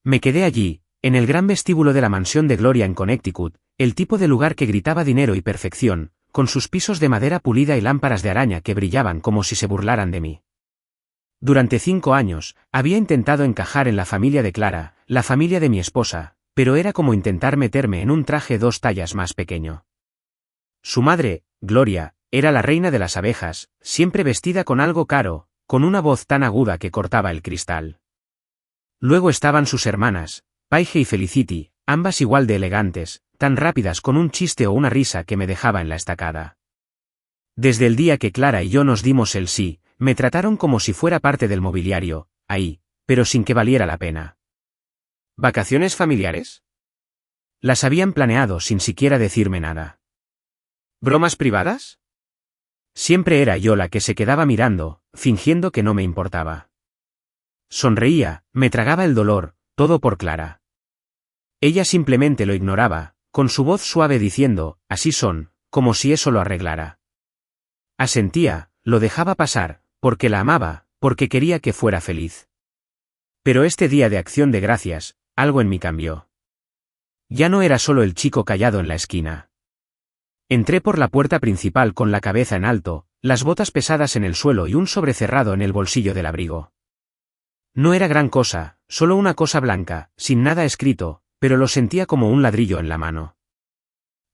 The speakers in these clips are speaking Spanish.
Me quedé allí, en el gran vestíbulo de la mansión de Gloria en Connecticut, el tipo de lugar que gritaba dinero y perfección, con sus pisos de madera pulida y lámparas de araña que brillaban como si se burlaran de mí. Durante 5 años, había intentado encajar en la familia de Clara, la familia de mi esposa, pero era como intentar meterme en un traje 2 tallas más pequeño. Su madre, Gloria, era la reina de las abejas, siempre vestida con algo caro, con una voz tan aguda que cortaba el cristal. Luego estaban sus hermanas, Paige y Felicity, ambas igual de elegantes, tan rápidas con un chiste o una risa que me dejaba en la estacada. Desde el día que Clara y yo nos dimos el sí, me trataron como si fuera parte del mobiliario, ahí, pero sin que valiera la pena. ¿Vacaciones familiares? Las habían planeado sin siquiera decirme nada. ¿Bromas privadas? Siempre era yo la que se quedaba mirando, fingiendo que no me importaba. Sonreía, me tragaba el dolor, todo por Clara. Ella simplemente lo ignoraba, con su voz suave diciendo, así son, como si eso lo arreglara. Asentía, lo dejaba pasar, porque la amaba, porque quería que fuera feliz. Pero este día de Acción de Gracias, algo en mí cambió. Ya no era solo el chico callado en la esquina. Entré por la puerta principal con la cabeza en alto, las botas pesadas en el suelo y un sobre cerrado en el bolsillo del abrigo. No era gran cosa, solo una cosa blanca, sin nada escrito, pero lo sentía como un ladrillo en la mano.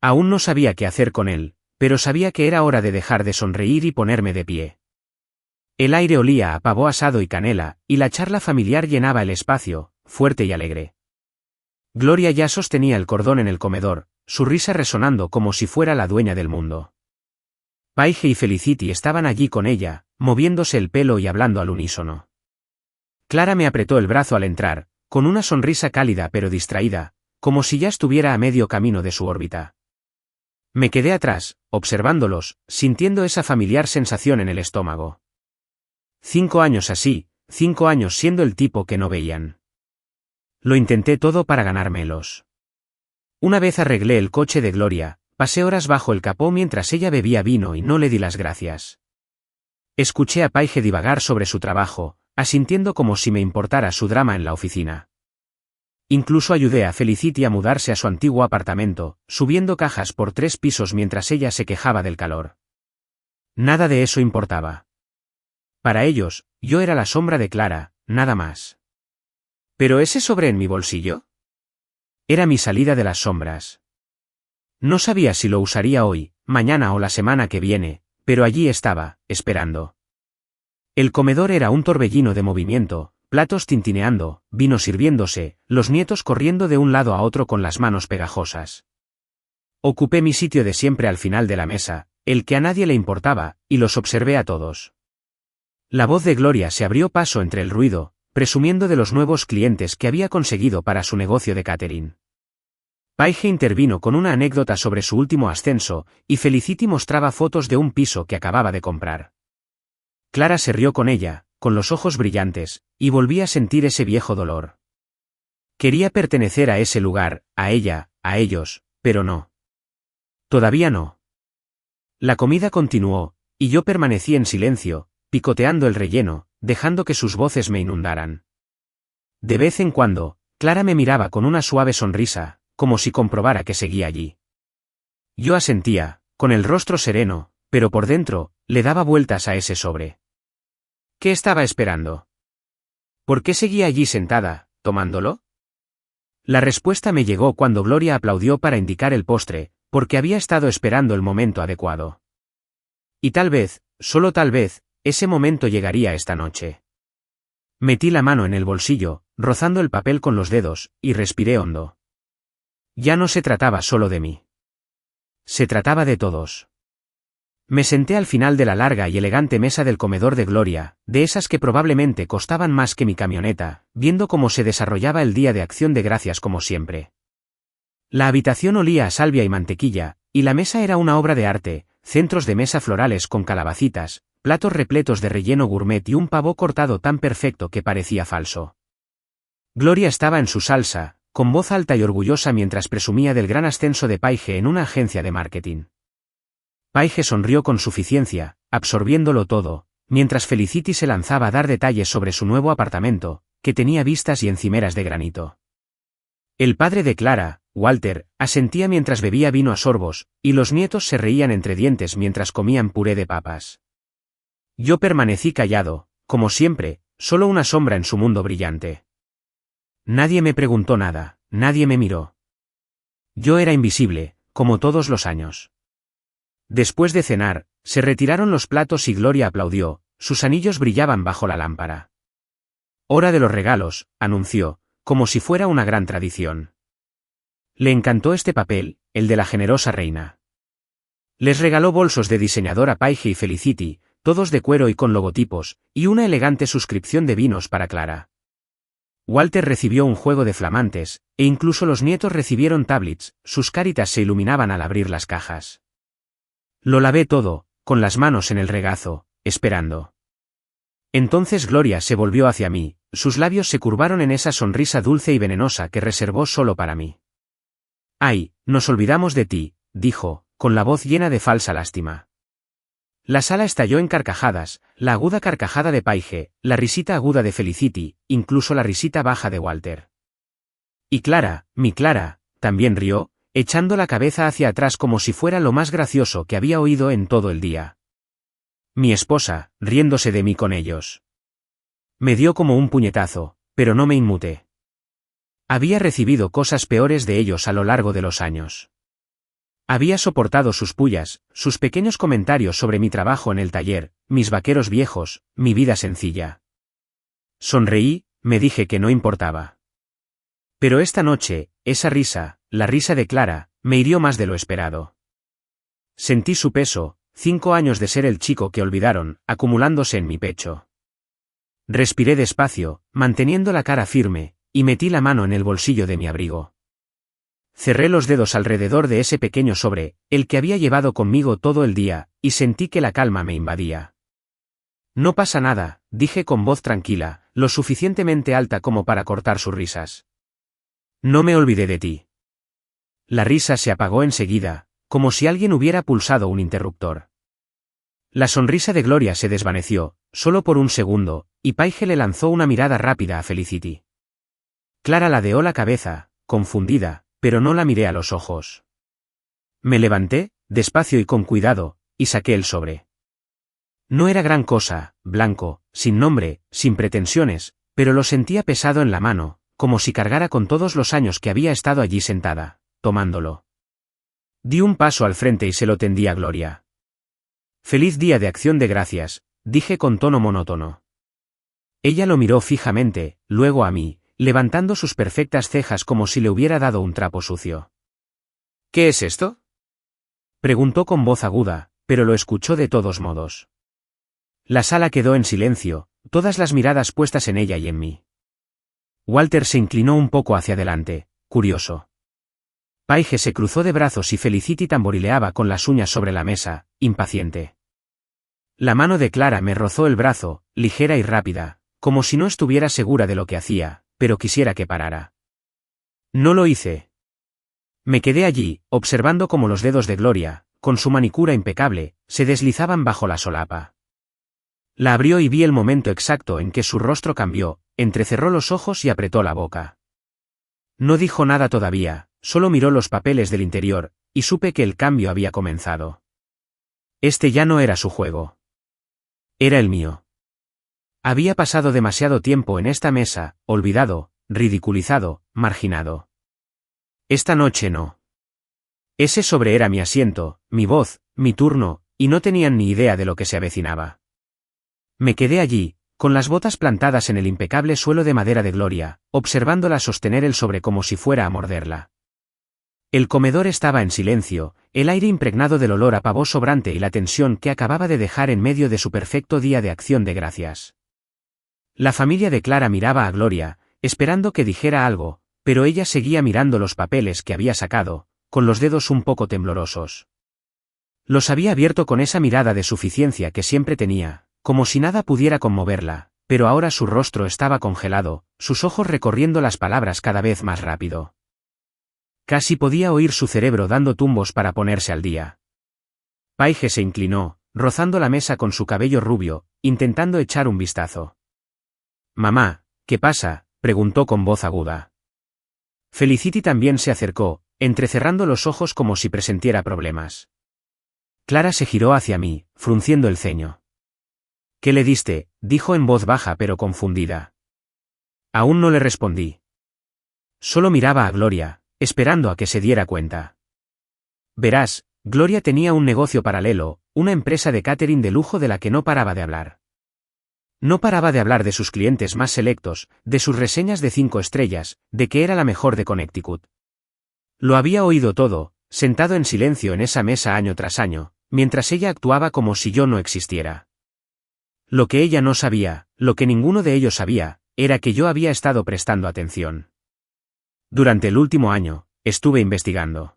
Aún no sabía qué hacer con él, pero sabía que era hora de dejar de sonreír y ponerme de pie. El aire olía a pavo asado y canela, y la charla familiar llenaba el espacio, fuerte y alegre. Gloria ya sostenía el cordón en el comedor, su risa resonando como si fuera la dueña del mundo. Paige y Felicity estaban allí con ella, moviéndose el pelo y hablando al unísono. Clara me apretó el brazo al entrar, con una sonrisa cálida pero distraída, como si ya estuviera a medio camino de su órbita. Me quedé atrás, observándolos, sintiendo esa familiar sensación en el estómago. 5 años así, 5 años siendo el tipo que no veían. Lo intenté todo para ganármelos. Una vez arreglé el coche de Gloria, pasé horas bajo el capó mientras ella bebía vino y no le di las gracias. Escuché a Paige divagar sobre su trabajo, asintiendo como si me importara su drama en la oficina. Incluso ayudé a Felicity a mudarse a su antiguo apartamento, subiendo cajas por 3 pisos mientras ella se quejaba del calor. Nada de eso importaba. Para ellos, yo era la sombra de Clara, nada más. ¿Pero ese sobre en mi bolsillo? Era mi salida de las sombras. No sabía si lo usaría hoy, mañana o la semana que viene, pero allí estaba, esperando. El comedor era un torbellino de movimiento, platos tintineando, vino sirviéndose, los nietos corriendo de un lado a otro con las manos pegajosas. Ocupé mi sitio de siempre al final de la mesa, el que a nadie le importaba, y los observé a todos. La voz de Gloria se abrió paso entre el ruido, presumiendo de los nuevos clientes que había conseguido para su negocio de catering. Paige intervino con una anécdota sobre su último ascenso, y Felicity mostraba fotos de un piso que acababa de comprar. Clara se rió con ella, con los ojos brillantes, y volví a sentir ese viejo dolor. Quería pertenecer a ese lugar, a ella, a ellos, pero no. Todavía no. La comida continuó, y yo permanecí en silencio, picoteando el relleno, dejando que sus voces me inundaran. De vez en cuando, Clara me miraba con una suave sonrisa, como si comprobara que seguía allí. Yo asentía, con el rostro sereno, pero por dentro, le daba vueltas a ese sobre. ¿Qué estaba esperando? ¿Por qué seguía allí sentada, tomándolo? La respuesta me llegó cuando Gloria aplaudió para indicar el postre, porque había estado esperando el momento adecuado. Y tal vez, solo tal vez, ese momento llegaría esta noche. Metí la mano en el bolsillo, rozando el papel con los dedos, y respiré hondo. Ya no se trataba solo de mí. Se trataba de todos. Me senté al final de la larga y elegante mesa del comedor de Gloria, de esas que probablemente costaban más que mi camioneta, viendo cómo se desarrollaba el día de Acción de Gracias como siempre. La habitación olía a salvia y mantequilla, y la mesa era una obra de arte, centros de mesa florales con calabacitas, platos repletos de relleno gourmet y un pavo cortado tan perfecto que parecía falso. Gloria estaba en su salsa, con voz alta y orgullosa mientras presumía del gran ascenso de Paige en una agencia de marketing. Paige sonrió con suficiencia, absorbiéndolo todo, mientras Felicity se lanzaba a dar detalles sobre su nuevo apartamento, que tenía vistas y encimeras de granito. El padre de Clara, Walter, asentía mientras bebía vino a sorbos, y los nietos se reían entre dientes mientras comían puré de papas. Yo permanecí callado, como siempre, solo una sombra en su mundo brillante. Nadie me preguntó nada, nadie me miró. Yo era invisible, como todos los años. Después de cenar, se retiraron los platos y Gloria aplaudió, sus anillos brillaban bajo la lámpara. Hora de los regalos, anunció, como si fuera una gran tradición. Le encantó este papel, el de la generosa reina. Les regaló bolsos de diseñador a Paige y Felicity, todos de cuero y con logotipos, y una elegante suscripción de vinos para Clara. Walter recibió un juego de flamantes, e incluso los nietos recibieron tablets, sus caritas se iluminaban al abrir las cajas. Lo lavé todo, con las manos en el regazo, esperando. Entonces Gloria se volvió hacia mí, sus labios se curvaron en esa sonrisa dulce y venenosa que reservó solo para mí. «Ay, nos olvidamos de ti», dijo, con la voz llena de falsa lástima. La sala estalló en carcajadas, la aguda carcajada de Paige, la risita aguda de Felicity, incluso la risita baja de Walter. Y Clara, mi Clara, también rió, echando la cabeza hacia atrás como si fuera lo más gracioso que había oído en todo el día. Mi esposa, riéndose de mí con ellos. Me dio como un puñetazo, pero no me inmuté. Había recibido cosas peores de ellos a lo largo de los años. Había soportado sus pullas, sus pequeños comentarios sobre mi trabajo en el taller, mis vaqueros viejos, mi vida sencilla. Sonreí, me dije que no importaba. Pero esta noche, esa risa, la risa de Clara, me hirió más de lo esperado. Sentí su peso, 5 años de ser el chico que olvidaron, acumulándose en mi pecho. Respiré despacio, manteniendo la cara firme, y metí la mano en el bolsillo de mi abrigo. Cerré los dedos alrededor de ese pequeño sobre, el que había llevado conmigo todo el día, y sentí que la calma me invadía. No pasa nada, dije con voz tranquila, lo suficientemente alta como para cortar sus risas. No me olvidé de ti. La risa se apagó enseguida, como si alguien hubiera pulsado un interruptor. La sonrisa de Gloria se desvaneció, solo por un segundo, y Paige le lanzó una mirada rápida a Felicity. Clara ladeó la cabeza, confundida, pero no la miré a los ojos. Me levanté, despacio y con cuidado, y saqué el sobre. No era gran cosa, blanco, sin nombre, sin pretensiones, pero lo sentía pesado en la mano, como si cargara con todos los años que había estado allí sentada, tomándolo. Di un paso al frente y se lo tendí a Gloria. «Feliz día de Acción de Gracias», dije con tono monótono. Ella lo miró fijamente, luego a mí, levantando sus perfectas cejas como si le hubiera dado un trapo sucio. «¿Qué es esto?», preguntó con voz aguda, pero lo escuchó de todos modos. La sala quedó en silencio, todas las miradas puestas en ella y en mí. Walter se inclinó un poco hacia adelante, curioso. Paige se cruzó de brazos y Felicity tamborileaba con las uñas sobre la mesa, impaciente. La mano de Clara me rozó el brazo, ligera y rápida, como si no estuviera segura de lo que hacía, pero quisiera que parara. No lo hice. Me quedé allí, observando cómo los dedos de Gloria, con su manicura impecable, se deslizaban bajo la solapa. La abrió y vi el momento exacto en que su rostro cambió, entrecerró los ojos y apretó la boca. No dijo nada todavía, solo miró los papeles del interior, y supe que el cambio había comenzado. Este ya no era su juego. Era el mío. Había pasado demasiado tiempo en esta mesa, olvidado, ridiculizado, marginado. Esta noche no. Ese sobre era mi asiento, mi voz, mi turno, y no tenían ni idea de lo que se avecinaba. Me quedé allí, con las botas plantadas en el impecable suelo de madera de Gloria, observándola sostener el sobre como si fuera a morderla. El comedor estaba en silencio, el aire impregnado del olor a pavo sobrante y la tensión que acababa de dejar en medio de su perfecto día de Acción de Gracias. La familia de Clara miraba a Gloria, esperando que dijera algo, pero ella seguía mirando los papeles que había sacado, con los dedos un poco temblorosos. Los había abierto con esa mirada de suficiencia que siempre tenía, como si nada pudiera conmoverla, pero ahora su rostro estaba congelado, sus ojos recorriendo las palabras cada vez más rápido. Casi podía oír su cerebro dando tumbos para ponerse al día. Paige se inclinó, rozando la mesa con su cabello rubio, intentando echar un vistazo. «Mamá, ¿Qué pasa?, preguntó con voz aguda. Felicity también se acercó, entrecerrando los ojos como si presintiera problemas. Clara se giró hacia mí, frunciendo el ceño. ¿Qué le diste?, dijo en voz baja pero confundida. Aún no le respondí. Solo miraba a Gloria, esperando a que se diera cuenta. Verás, Gloria tenía un negocio paralelo, una empresa de catering de lujo de la que no paraba de hablar. No paraba de hablar de sus clientes más selectos, de sus reseñas de 5 estrellas, de que era la mejor de Connecticut. Lo había oído todo, sentado en silencio en esa mesa año tras año, mientras ella actuaba como si yo no existiera. Lo que ella no sabía, lo que ninguno de ellos sabía, era que yo había estado prestando atención. Durante el último año, estuve investigando.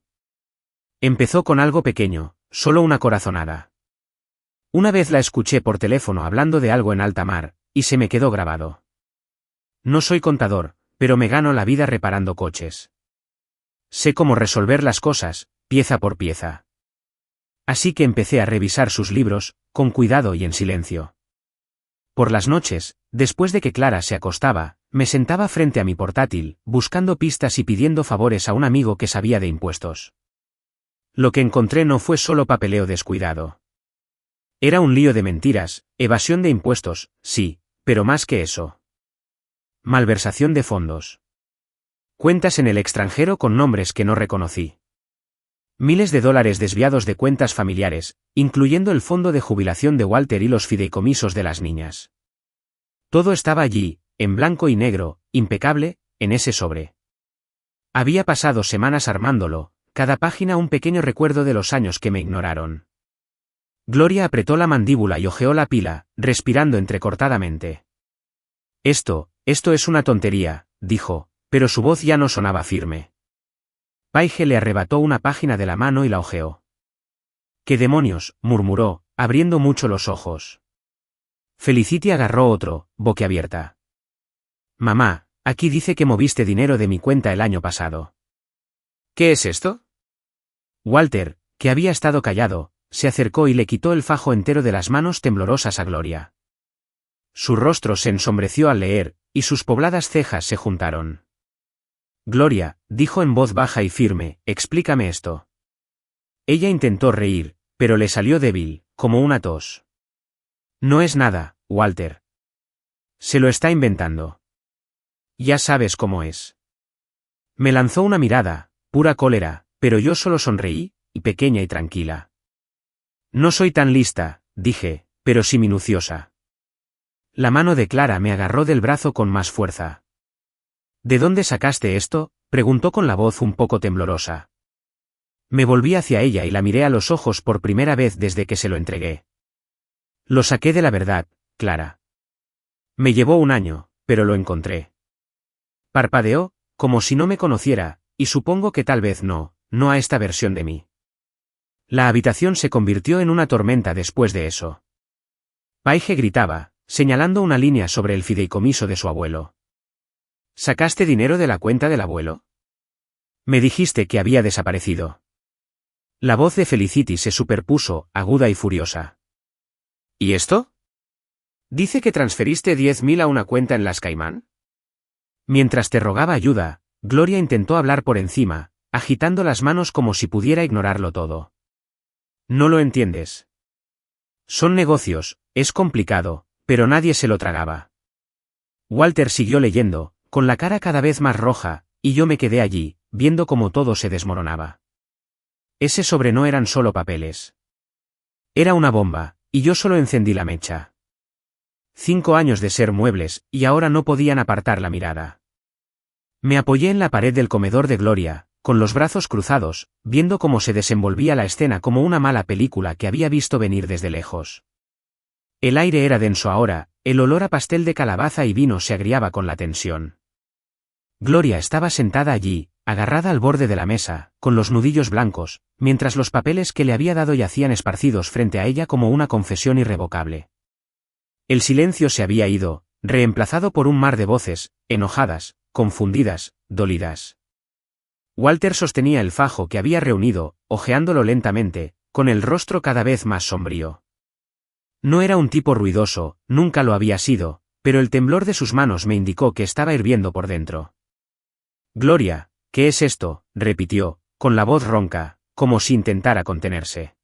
Empezó con algo pequeño, solo una corazonada. Una vez la escuché por teléfono hablando de algo en alta mar, y se me quedó grabado. No soy contador, pero me gano la vida reparando coches. Sé cómo resolver las cosas, pieza por pieza. Así que empecé a revisar sus libros, con cuidado y en silencio. Por las noches, después de que Clara se acostaba, me sentaba frente a mi portátil, buscando pistas y pidiendo favores a un amigo que sabía de impuestos. Lo que encontré no fue solo papeleo descuidado. Era un lío de mentiras, evasión de impuestos, sí, pero más que eso. Malversación de fondos. Cuentas en el extranjero con nombres que no reconocí. Miles de dólares desviados de cuentas familiares, incluyendo el fondo de jubilación de Walter y los fideicomisos de las niñas. Todo estaba allí, en blanco y negro, impecable, en ese sobre. Había pasado semanas armándolo, cada página un pequeño recuerdo de los años que me ignoraron. Gloria apretó la mandíbula y hojeó la pila, respirando entrecortadamente. Esto es una tontería, dijo, pero su voz ya no sonaba firme. Paige le arrebató una página de la mano y la hojeó. «¿Qué demonios?», murmuró, abriendo mucho los ojos. Felicity agarró otro, boquiabierta. «Mamá, aquí dice que moviste dinero de mi cuenta el año pasado». «¿Qué es esto?». Walter, que había estado callado, se acercó y le quitó el fajo entero de las manos temblorosas a Gloria. Su rostro se ensombreció al leer, y sus pobladas cejas se juntaron. «Gloria», dijo en voz baja y firme, «explícame esto». Ella intentó reír, pero le salió débil, como una tos. «No es nada, Walter. Se lo está inventando. Ya sabes cómo es». Me lanzó una mirada, pura cólera, pero yo solo sonreí, y pequeña y tranquila. «No soy tan lista», dije, «pero sí minuciosa». La mano de Clara me agarró del brazo con más fuerza. «¿De dónde sacaste esto?», preguntó con la voz un poco temblorosa. Me volví hacia ella y la miré a los ojos por primera vez desde que se lo entregué. «Lo saqué de la verdad, Clara. Me llevó un año, pero lo encontré». Parpadeó, como si no me conociera, y supongo que tal vez no a esta versión de mí. La habitación se convirtió en una tormenta después de eso. Paige gritaba, señalando una línea sobre el fideicomiso de su abuelo. «¿Sacaste dinero de la cuenta del abuelo? Me dijiste que había desaparecido». La voz de Felicity se superpuso, aguda y furiosa. «¿Y esto? ¿Dice que transferiste 10.000 a una cuenta en las Caimán?». Mientras te rogaba ayuda, Gloria intentó hablar por encima, agitando las manos como si pudiera ignorarlo todo. «No lo entiendes. Son negocios, es complicado, pero nadie se lo tragaba». Walter siguió leyendo, con la cara cada vez más roja, y yo me quedé allí, viendo cómo todo se desmoronaba. Ese sobre no eran solo papeles. Era una bomba, y yo solo encendí la mecha. 5 años de ser muebles, y ahora no podían apartar la mirada. Me apoyé en la pared del comedor de Gloria, con los brazos cruzados, viendo cómo se desenvolvía la escena como una mala película que había visto venir desde lejos. El aire era denso ahora, el olor a pastel de calabaza y vino se agriaba con la tensión. Gloria estaba sentada allí, agarrada al borde de la mesa, con los nudillos blancos, mientras los papeles que le había dado yacían esparcidos frente a ella como una confesión irrevocable. El silencio se había ido, reemplazado por un mar de voces, enojadas, confundidas, dolidas. Walter sostenía el fajo que había reunido, hojeándolo lentamente, con el rostro cada vez más sombrío. No era un tipo ruidoso, nunca lo había sido, pero el temblor de sus manos me indicó que estaba hirviendo por dentro. Gloria, ¿qué es esto?, repitió, con la voz ronca, como si intentara contenerse.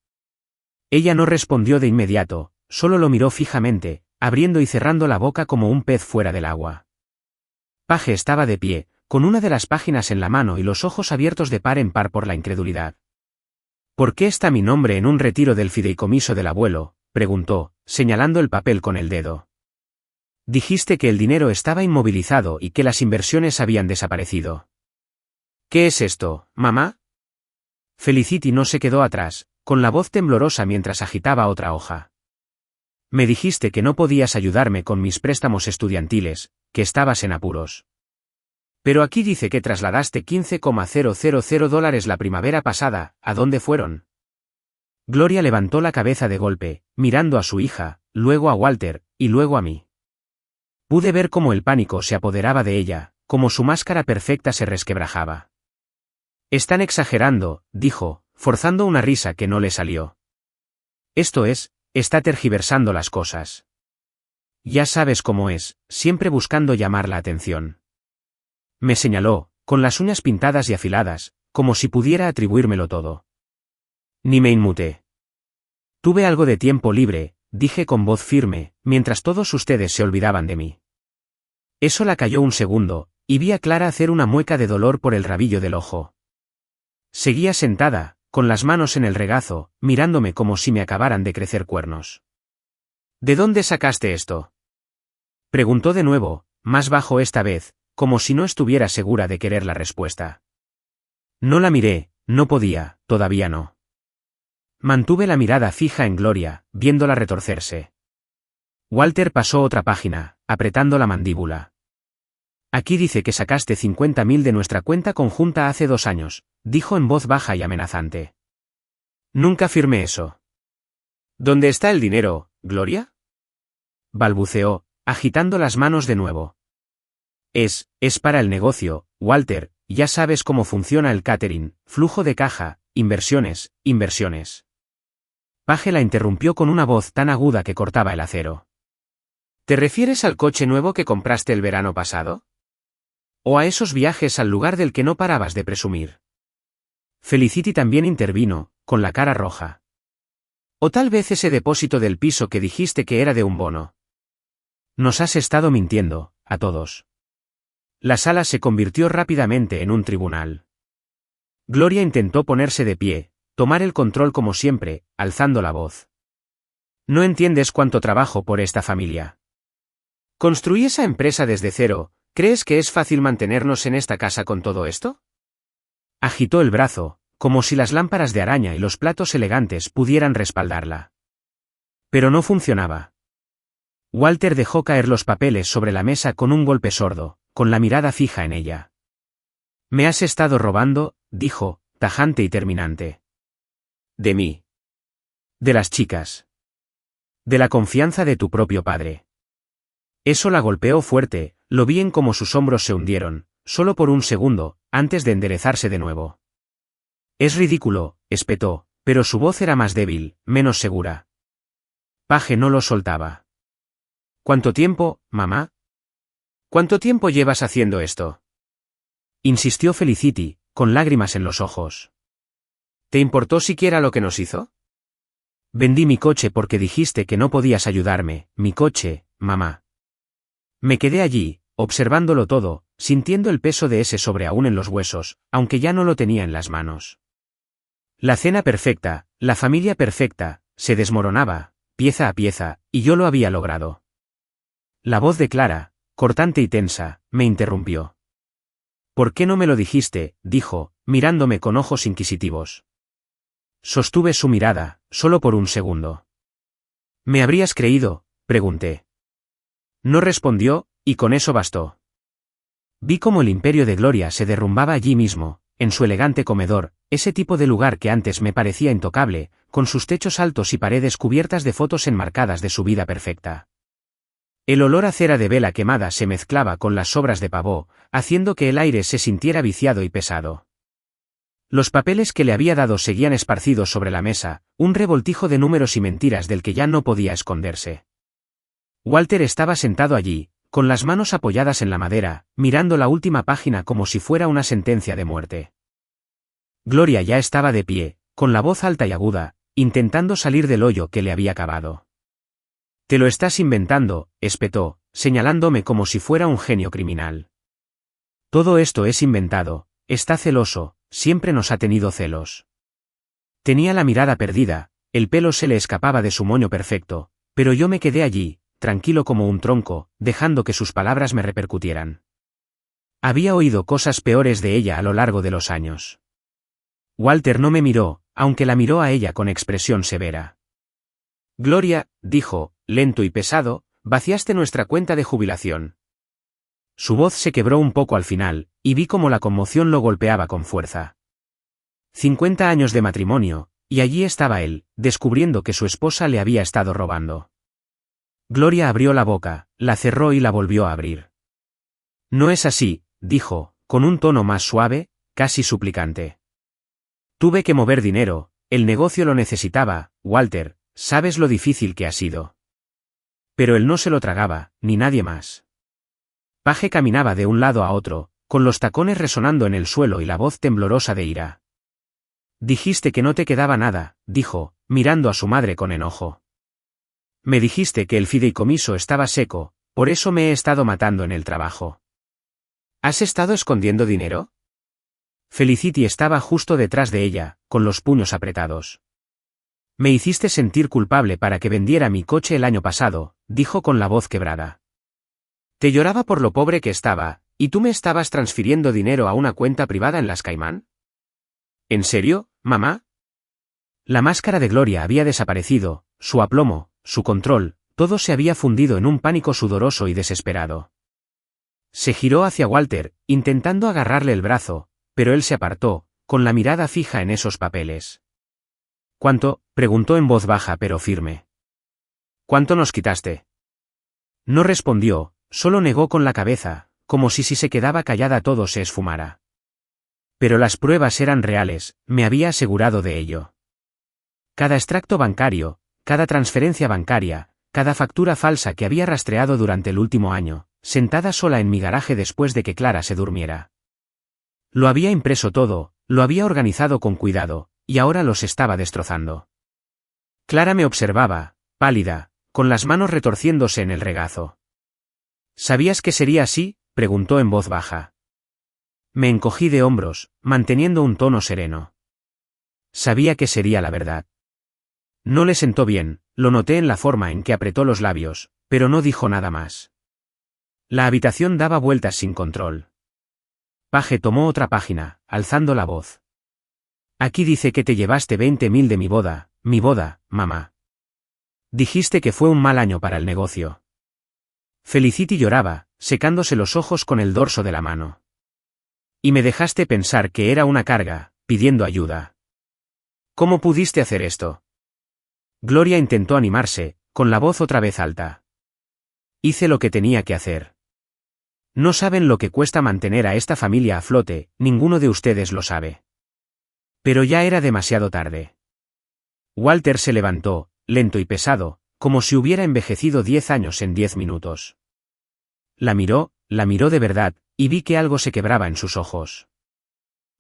Ella no respondió de inmediato, solo lo miró fijamente, abriendo y cerrando la boca como un pez fuera del agua. Paje estaba de pie, con una de las páginas en la mano y los ojos abiertos de par en par por la incredulidad. ¿Por qué está mi nombre en un retiro del fideicomiso del abuelo?, preguntó, señalando el papel con el dedo. Dijiste que el dinero estaba inmovilizado y que las inversiones habían desaparecido. ¿Qué es esto, mamá? Felicity no se quedó atrás, con la voz temblorosa mientras agitaba otra hoja. Me dijiste que no podías ayudarme con mis préstamos estudiantiles, que estabas en apuros. Pero aquí dice que trasladaste $15,000 la primavera pasada, ¿a dónde fueron? Gloria levantó la cabeza de golpe, mirando a su hija, luego a Walter, y luego a mí. Pude ver cómo el pánico se apoderaba de ella, cómo su máscara perfecta se resquebrajaba. Están exagerando, dijo, forzando una risa que no le salió. Esto es, está tergiversando las cosas. Ya sabes cómo es, siempre buscando llamar la atención. Me señaló, con las uñas pintadas y afiladas, como si pudiera atribuírmelo todo. Ni me inmuté. Tuve algo de tiempo libre, dije con voz firme, mientras todos ustedes se olvidaban de mí. Eso la calló un segundo, y vi a Clara hacer una mueca de dolor por el rabillo del ojo. Seguía sentada, con las manos en el regazo, mirándome como si me acabaran de crecer cuernos. ¿De dónde sacaste esto?, preguntó de nuevo, más bajo esta vez, como si no estuviera segura de querer la respuesta. No la miré, no podía, todavía no. Mantuve la mirada fija en Gloria, viéndola retorcerse. Walter pasó otra página, apretando la mandíbula. Aquí dice que sacaste 50.000 de nuestra cuenta conjunta hace 2 años, dijo en voz baja y amenazante. Nunca firmé eso. ¿Dónde está el dinero, Gloria?, balbuceó, agitando las manos de nuevo. Es para el negocio, Walter, ya sabes cómo funciona el catering, flujo de caja, inversiones. Paje la interrumpió con una voz tan aguda que cortaba el acero. ¿Te refieres al coche nuevo que compraste el verano pasado? ¿O a esos viajes al lugar del que no parabas de presumir? Felicity también intervino, con la cara roja. ¿O tal vez ese depósito del piso que dijiste que era de un bono? Nos has estado mintiendo, a todos. La sala se convirtió rápidamente en un tribunal. Gloria intentó ponerse de pie, tomar el control como siempre, alzando la voz. No entiendes cuánto trabajo por esta familia. Construí esa empresa desde cero, ¿crees que es fácil mantenernos en esta casa con todo esto? Agitó el brazo, como si las lámparas de araña y los platos elegantes pudieran respaldarla. Pero no funcionaba. Walter dejó caer los papeles sobre la mesa con un golpe sordo, con la mirada fija en ella. Me has estado robando, dijo, tajante y terminante. De mí. De las chicas. De la confianza de tu propio padre. Eso la golpeó fuerte, lo vi en cómo sus hombros se hundieron, solo por un segundo, antes de enderezarse de nuevo. Es ridículo, espetó, pero su voz era más débil, menos segura. Paje no lo soltaba. ¿Cuánto tiempo, mamá? ¿Cuánto tiempo llevas haciendo esto?, insistió Felicity, con lágrimas en los ojos. ¿Te importó siquiera lo que nos hizo? Vendí mi coche porque dijiste que no podías ayudarme, mi coche, mamá. Me quedé allí, observándolo todo, sintiendo el peso de ese sobre aún en los huesos, aunque ya no lo tenía en las manos. La cena perfecta, la familia perfecta, se desmoronaba, pieza a pieza, y yo lo había logrado. La voz de Clara, cortante y tensa, me interrumpió. ¿Por qué no me lo dijiste?, dijo, mirándome con ojos inquisitivos. Sostuve su mirada, solo por un segundo. ¿Me habrías creído?, pregunté. No respondió, y con eso bastó. Vi cómo el imperio de Gloria se derrumbaba allí mismo, en su elegante comedor, ese tipo de lugar que antes me parecía intocable, con sus techos altos y paredes cubiertas de fotos enmarcadas de su vida perfecta. El olor a cera de vela quemada se mezclaba con las sobras de pavó, haciendo que el aire se sintiera viciado y pesado. Los papeles que le había dado seguían esparcidos sobre la mesa, un revoltijo de números y mentiras del que ya no podía esconderse. Walter estaba sentado allí, con las manos apoyadas en la madera, mirando la última página como si fuera una sentencia de muerte. Gloria ya estaba de pie, con la voz alta y aguda, intentando salir del hoyo que le había cavado. «Te lo estás inventando», espetó, señalándome como si fuera un genio criminal. «Todo esto es inventado, está celoso, siempre nos ha tenido celos». Tenía la mirada perdida, el pelo se le escapaba de su moño perfecto, pero yo me quedé allí, tranquilo como un tronco, dejando que sus palabras me repercutieran. Había oído cosas peores de ella a lo largo de los años. Walter no me miró, aunque la miró a ella con expresión severa. «Gloria», dijo, lento y pesado, «vaciaste nuestra cuenta de jubilación». Su voz se quebró un poco al final, y vi cómo la conmoción lo golpeaba con fuerza. 50 años de matrimonio, y allí estaba él, descubriendo que su esposa le había estado robando. Gloria abrió la boca, la cerró y la volvió a abrir. «No es así», dijo, con un tono más suave, casi suplicante. «Tuve que mover dinero, el negocio lo necesitaba, Walter, sabes lo difícil que ha sido». Pero él no se lo tragaba, ni nadie más. Page caminaba de un lado a otro, con los tacones resonando en el suelo y la voz temblorosa de ira. «Dijiste que no te quedaba nada», dijo, mirando a su madre con enojo. «Me dijiste que el fideicomiso estaba seco, por eso me he estado matando en el trabajo». «¿Has estado escondiendo dinero?» Felicity estaba justo detrás de ella, con los puños apretados. «Me hiciste sentir culpable para que vendiera mi coche el año pasado», dijo con la voz quebrada. «Te lloraba por lo pobre que estaba, y tú me estabas transfiriendo dinero a una cuenta privada en las Caimán». «¿En serio, mamá?» La máscara de Gloria había desaparecido, su aplomo, su control, todo se había fundido en un pánico sudoroso y desesperado. Se giró hacia Walter, intentando agarrarle el brazo, pero él se apartó, con la mirada fija en esos papeles. «¿Cuánto?», preguntó en voz baja pero firme. «¿Cuánto nos quitaste?» No respondió, solo negó con la cabeza, como si se quedaba callada todo se esfumara. Pero las pruebas eran reales, me había asegurado de ello. Cada extracto bancario, cada transferencia bancaria, cada factura falsa que había rastreado durante el último año, sentada sola en mi garaje después de que Clara se durmiera. Lo había impreso todo, lo había organizado con cuidado, y ahora los estaba destrozando. Clara me observaba, pálida, con las manos retorciéndose en el regazo. «¿Sabías que sería así?», preguntó en voz baja. Me encogí de hombros, manteniendo un tono sereno. Sabía que sería la verdad. No le sentó bien, lo noté en la forma en que apretó los labios, pero no dijo nada más. La habitación daba vueltas sin control. Page tomó otra página, alzando la voz. «Aquí dice que te llevaste 20.000 de mi boda, mamá. Dijiste que fue un mal año para el negocio». Felicity lloraba, secándose los ojos con el dorso de la mano. «Y me dejaste pensar que era una carga, pidiendo ayuda. ¿Cómo pudiste hacer esto?» Gloria intentó animarse, con la voz otra vez alta. «Hice lo que tenía que hacer. No saben lo que cuesta mantener a esta familia a flote, ninguno de ustedes lo sabe». Pero ya era demasiado tarde. Walter se levantó, lento y pesado, como si hubiera envejecido 10 años en 10 minutos. La miró de verdad, y vi que algo se quebraba en sus ojos.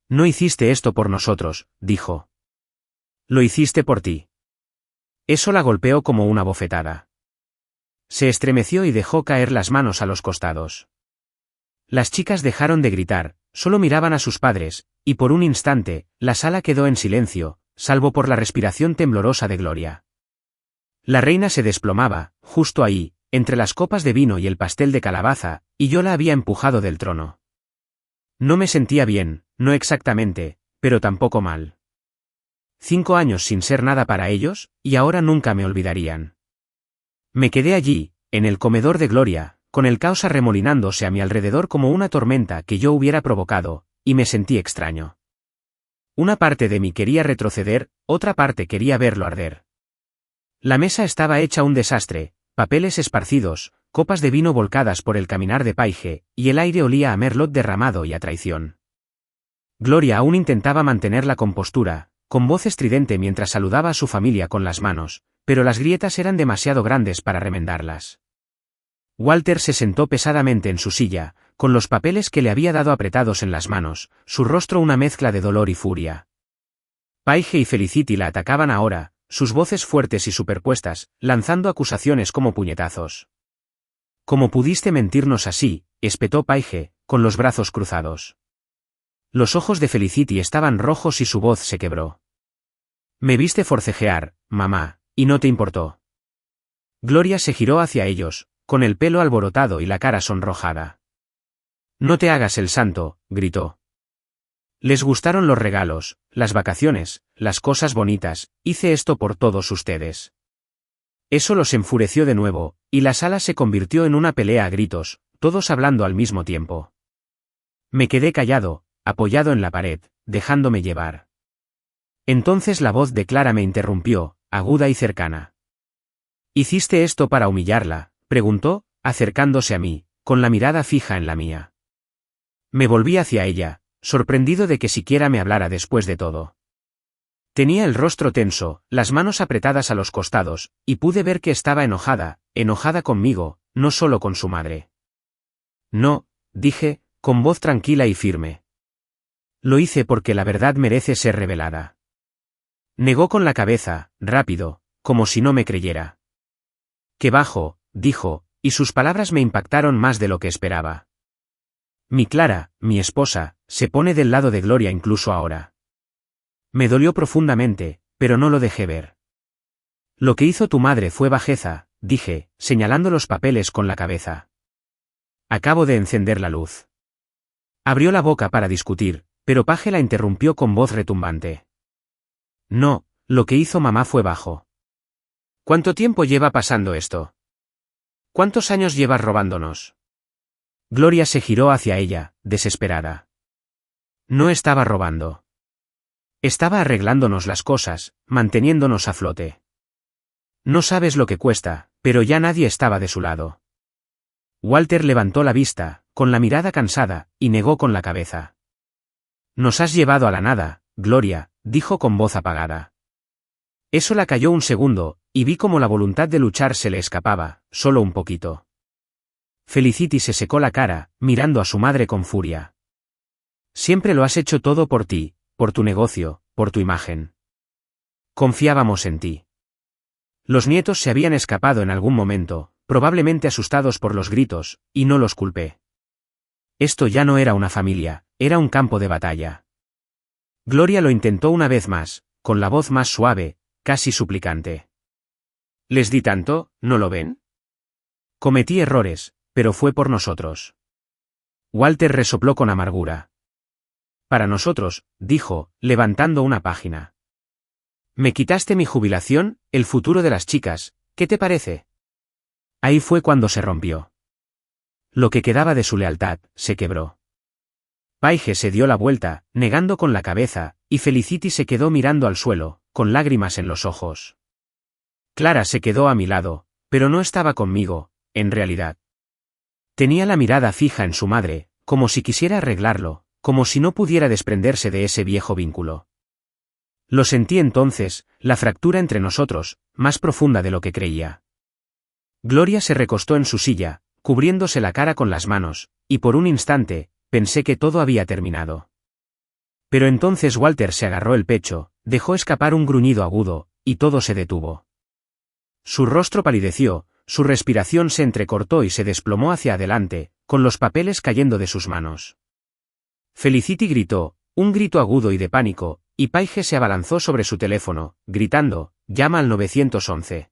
«No hiciste esto por nosotros», dijo. «Lo hiciste por ti». Eso la golpeó como una bofetada. Se estremeció y dejó caer las manos a los costados. Las chicas dejaron de gritar, solo miraban a sus padres, y por un instante, la sala quedó en silencio, salvo por la respiración temblorosa de Gloria. La reina se desplomaba, justo ahí, entre las copas de vino y el pastel de calabaza, y yo la había empujado del trono. No me sentía bien, no exactamente, pero tampoco mal. 5 años sin ser nada para ellos, y ahora nunca me olvidarían. Me quedé allí, en el comedor de Gloria, con el caos arremolinándose a mi alrededor como una tormenta que yo hubiera provocado, y me sentí extraño. Una parte de mí quería retroceder, otra parte quería verlo arder. La mesa estaba hecha un desastre, papeles esparcidos, copas de vino volcadas por el caminar de Paige, y el aire olía a merlot derramado y a traición. Gloria aún intentaba mantener la compostura, con voz estridente mientras saludaba a su familia con las manos, pero las grietas eran demasiado grandes para remendarlas. Walter se sentó pesadamente en su silla, con los papeles que le había dado apretados en las manos, su rostro una mezcla de dolor y furia. Paige y Felicity la atacaban ahora, sus voces fuertes y superpuestas, lanzando acusaciones como puñetazos. «¿Cómo pudiste mentirnos así?», espetó Paige, con los brazos cruzados. Los ojos de Felicity estaban rojos y su voz se quebró. «Me viste forcejear, mamá, y no te importó». Gloria se giró hacia ellos, con el pelo alborotado y la cara sonrojada. «No te hagas el santo», gritó. «Les gustaron los regalos, las vacaciones, las cosas bonitas, hice esto por todos ustedes». Eso los enfureció de nuevo, y la sala se convirtió en una pelea a gritos, todos hablando al mismo tiempo. Me quedé callado, apoyado en la pared, dejándome llevar. Entonces la voz de Clara me interrumpió, aguda y cercana. «¿Hiciste esto para humillarla?», preguntó, acercándose a mí, con la mirada fija en la mía. Me volví hacia ella, sorprendido de que siquiera me hablara después de todo. Tenía el rostro tenso, las manos apretadas a los costados, y pude ver que estaba enojada conmigo, no solo con su madre. «No», dije, con voz tranquila y firme. «Lo hice porque la verdad merece ser revelada». Negó con la cabeza, rápido, como si no me creyera. «Qué bajo», dijo, y sus palabras me impactaron más de lo que esperaba. «Mi Clara, mi esposa, se pone del lado de Gloria incluso ahora». Me dolió profundamente, pero no lo dejé ver. «Lo que hizo tu madre fue bajeza», dije, señalando los papeles con la cabeza. «Acabo de encender la luz». Abrió la boca para discutir, pero Paige la interrumpió con voz retumbante. «No, lo que hizo mamá fue bajo». «¿Cuánto tiempo lleva pasando esto? ¿Cuántos años llevas robándonos?» Gloria se giró hacia ella, desesperada. «No estaba robando. Estaba arreglándonos las cosas, manteniéndonos a flote. No sabes lo que cuesta», pero ya nadie estaba de su lado. Walter levantó la vista, con la mirada cansada, y negó con la cabeza. «Nos has llevado a la nada, Gloria», dijo con voz apagada. Eso la calló un segundo, y vi cómo la voluntad de luchar se le escapaba, solo un poquito. Felicity se secó la cara, mirando a su madre con furia. «Siempre lo has hecho todo por ti, por tu negocio, por tu imagen. Confiábamos en ti». Los nietos se habían escapado en algún momento, probablemente asustados por los gritos, y no los culpé. Esto ya no era una familia, era un campo de batalla. Gloria lo intentó una vez más, con la voz más suave, casi suplicante. «Les di tanto, ¿no lo ven? Cometí errores, pero fue por nosotros». Walter resopló con amargura. «Para nosotros», dijo, levantando una página. «Me quitaste mi jubilación, el futuro de las chicas, ¿qué te parece?» Ahí fue cuando se rompió. Lo que quedaba de su lealtad, se quebró. Paige se dio la vuelta, negando con la cabeza, y Felicity se quedó mirando al suelo, con lágrimas en los ojos. Clara se quedó a mi lado, pero no estaba conmigo, en realidad. Tenía la mirada fija en su madre, como si quisiera arreglarlo, como si no pudiera desprenderse de ese viejo vínculo. Lo sentí entonces, la fractura entre nosotros, más profunda de lo que creía. Gloria se recostó en su silla, cubriéndose la cara con las manos, y por un instante, pensé que todo había terminado. Pero entonces Walter se agarró el pecho, dejó escapar un gruñido agudo, y todo se detuvo. Su rostro palideció, su respiración se entrecortó y se desplomó hacia adelante, con los papeles cayendo de sus manos. Felicity gritó, un grito agudo y de pánico, y Paige se abalanzó sobre su teléfono, gritando, «Llama al 911».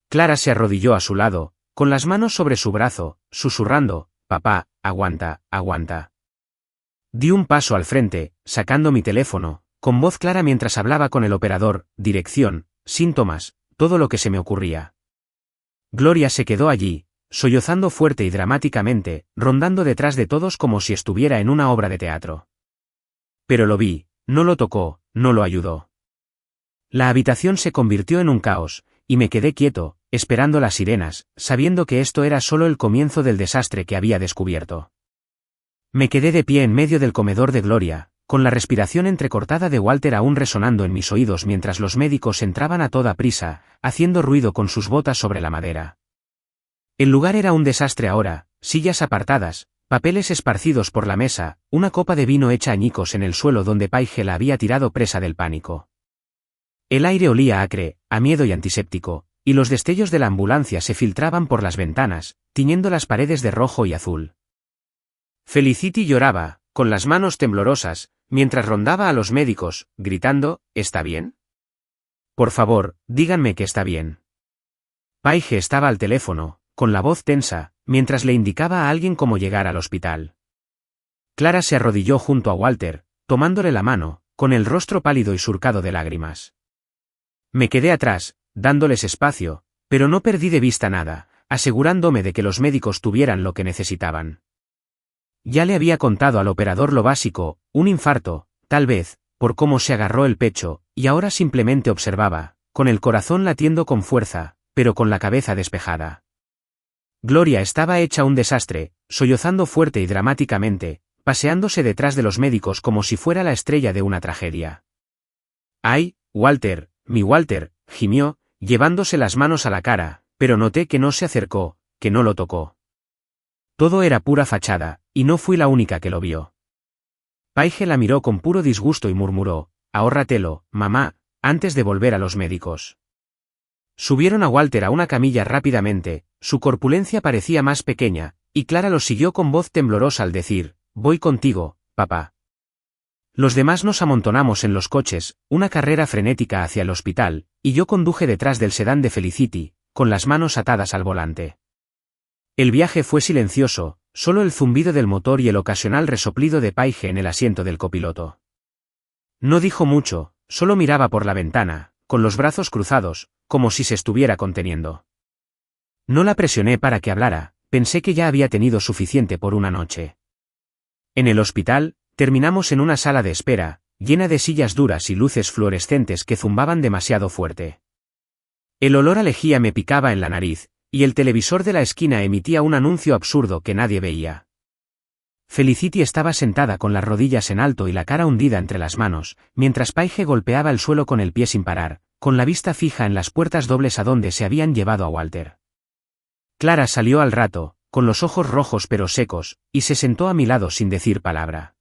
Clara se arrodilló a su lado, con las manos sobre su brazo, susurrando, «Papá, aguanta, aguanta». Di un paso al frente, sacando mi teléfono, con voz clara mientras hablaba con el operador, dirección, síntomas, todo lo que se me ocurría. Gloria se quedó allí, sollozando fuerte y dramáticamente, rondando detrás de todos como si estuviera en una obra de teatro. Pero lo vi, no lo tocó, no lo ayudó. La habitación se convirtió en un caos, y me quedé quieto, esperando las sirenas, sabiendo que esto era solo el comienzo del desastre que había descubierto. Me quedé de pie en medio del comedor de Gloria, con la respiración entrecortada de Walter aún resonando en mis oídos mientras los médicos entraban a toda prisa, haciendo ruido con sus botas sobre la madera. El lugar era un desastre ahora, sillas apartadas, papeles esparcidos por la mesa, una copa de vino hecha añicos en el suelo donde Paige la había tirado presa del pánico. El aire olía acre, a miedo y antiséptico, y los destellos de la ambulancia se filtraban por las ventanas, tiñendo las paredes de rojo y azul. Felicity lloraba, con las manos temblorosas, mientras rondaba a los médicos, gritando, ¿está bien? Por favor, díganme que está bien. Paige estaba al teléfono, con la voz tensa, mientras le indicaba a alguien cómo llegar al hospital. Clara se arrodilló junto a Walter, tomándole la mano, con el rostro pálido y surcado de lágrimas. Me quedé atrás, dándoles espacio, pero no perdí de vista nada, asegurándome de que los médicos tuvieran lo que necesitaban. Ya le había contado al operador lo básico, un infarto, tal vez, por cómo se agarró el pecho, y ahora simplemente observaba, con el corazón latiendo con fuerza, pero con la cabeza despejada. Gloria estaba hecha un desastre, sollozando fuerte y dramáticamente, paseándose detrás de los médicos como si fuera la estrella de una tragedia. ¡Ay, Walter, mi Walter!, gimió, llevándose las manos a la cara, pero noté que no se acercó, que no lo tocó. Todo era pura fachada, y no fui la única que lo vio. Paige la miró con puro disgusto y murmuró, ahórratelo, mamá, antes de volver a los médicos. Subieron a Walter a una camilla rápidamente, su corpulencia parecía más pequeña, y Clara lo siguió con voz temblorosa al decir, voy contigo, papá. Los demás nos amontonamos en los coches, una carrera frenética hacia el hospital, y yo conduje detrás del sedán de Felicity, con las manos atadas al volante. El viaje fue silencioso, solo el zumbido del motor y el ocasional resoplido de Paige en el asiento del copiloto. No dijo mucho, solo miraba por la ventana, con los brazos cruzados, como si se estuviera conteniendo. No la presioné para que hablara, pensé que ya había tenido suficiente por una noche. En el hospital, terminamos en una sala de espera, llena de sillas duras y luces fluorescentes que zumbaban demasiado fuerte. El olor a lejía me picaba en la nariz, y el televisor de la esquina emitía un anuncio absurdo que nadie veía. Felicity estaba sentada con las rodillas en alto y la cara hundida entre las manos, mientras Paige golpeaba el suelo con el pie sin parar, con la vista fija en las puertas dobles a donde se habían llevado a Walter. Clara salió al rato, con los ojos rojos pero secos, y se sentó a mi lado sin decir palabra.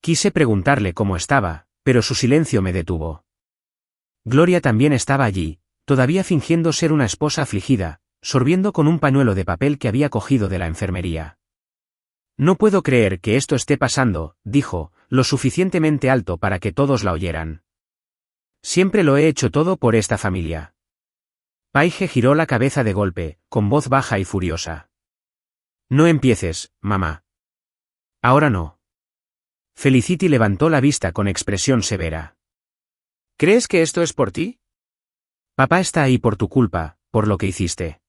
Quise preguntarle cómo estaba, pero su silencio me detuvo. Gloria también estaba allí, todavía fingiendo ser una esposa afligida, sorbiendo con un pañuelo de papel que había cogido de la enfermería. No puedo creer que esto esté pasando, dijo, lo suficientemente alto para que todos la oyeran. Siempre lo he hecho todo por esta familia. Paige giró la cabeza de golpe, con voz baja y furiosa. No empieces, mamá. Ahora no. Felicity levantó la vista con expresión severa. ¿Crees que esto es por ti? Papá está ahí por tu culpa, por lo que hiciste.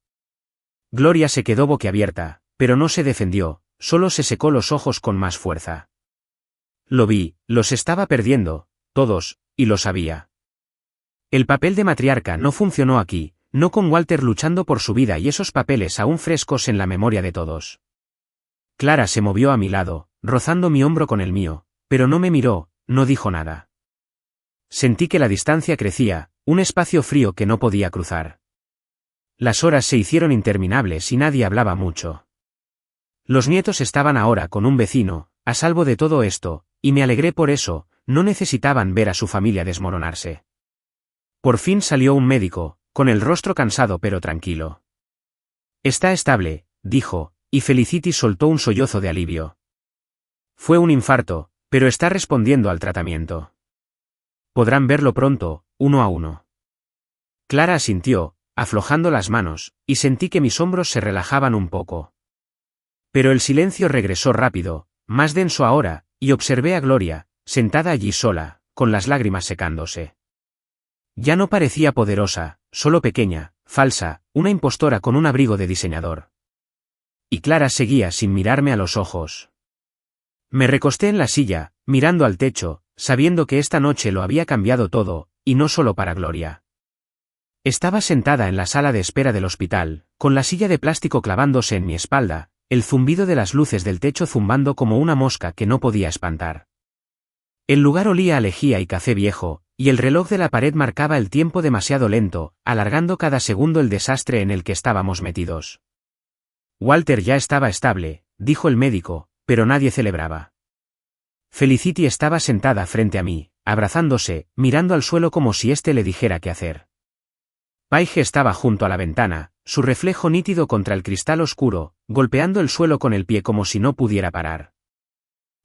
Gloria se quedó boquiabierta, pero no se defendió, solo se secó los ojos con más fuerza. Lo vi, los estaba perdiendo, todos, y lo sabía. El papel de matriarca no funcionó aquí, no con Walter luchando por su vida y esos papeles aún frescos en la memoria de todos. Clara se movió a mi lado, rozando mi hombro con el mío, pero no me miró, no dijo nada. Sentí que la distancia crecía, un espacio frío que no podía cruzar. Las horas se hicieron interminables y nadie hablaba mucho. Los nietos estaban ahora con un vecino, a salvo de todo esto, y me alegré por eso, no necesitaban ver a su familia desmoronarse. Por fin salió un médico, con el rostro cansado pero tranquilo. Está estable, dijo, y Felicity soltó un sollozo de alivio. Fue un infarto, pero está respondiendo al tratamiento. Podrán verlo pronto, uno a uno. Clara asintió, aflojando las manos, y sentí que mis hombros se relajaban un poco. Pero el silencio regresó rápido, más denso ahora, y observé a Gloria, sentada allí sola, con las lágrimas secándose. Ya no parecía poderosa, solo pequeña, falsa, una impostora con un abrigo de diseñador. Y Clara seguía sin mirarme a los ojos. Me recosté en la silla, mirando al techo, sabiendo que esta noche lo había cambiado todo, y no solo para Gloria. Estaba sentada en la sala de espera del hospital, con la silla de plástico clavándose en mi espalda, el zumbido de las luces del techo zumbando como una mosca que no podía espantar. El lugar olía a lejía y café viejo, y el reloj de la pared marcaba el tiempo demasiado lento, alargando cada segundo el desastre en el que estábamos metidos. Walter ya estaba estable, dijo el médico, pero nadie celebraba. Felicity estaba sentada frente a mí, abrazándose, mirando al suelo como si éste le dijera qué hacer. Paige estaba junto a la ventana, su reflejo nítido contra el cristal oscuro, golpeando el suelo con el pie como si no pudiera parar.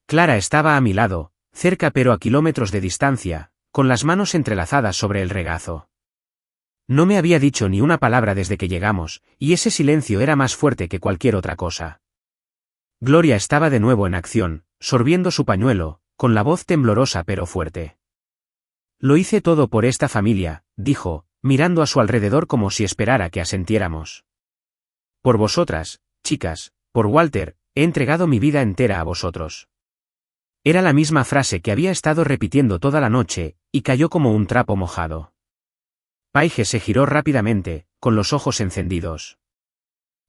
Clara estaba a mi lado, cerca pero a kilómetros de distancia, con las manos entrelazadas sobre el regazo. No me había dicho ni una palabra desde que llegamos, y ese silencio era más fuerte que cualquier otra cosa. Gloria estaba de nuevo en acción, sorbiendo su pañuelo, con la voz temblorosa pero fuerte. Lo hice todo por esta familia, dijo, mirando a su alrededor como si esperara que asintiéramos. Por vosotras, chicas, por Walter, he entregado mi vida entera a vosotros. Era la misma frase que había estado repitiendo toda la noche, y cayó como un trapo mojado. Paige se giró rápidamente, con los ojos encendidos.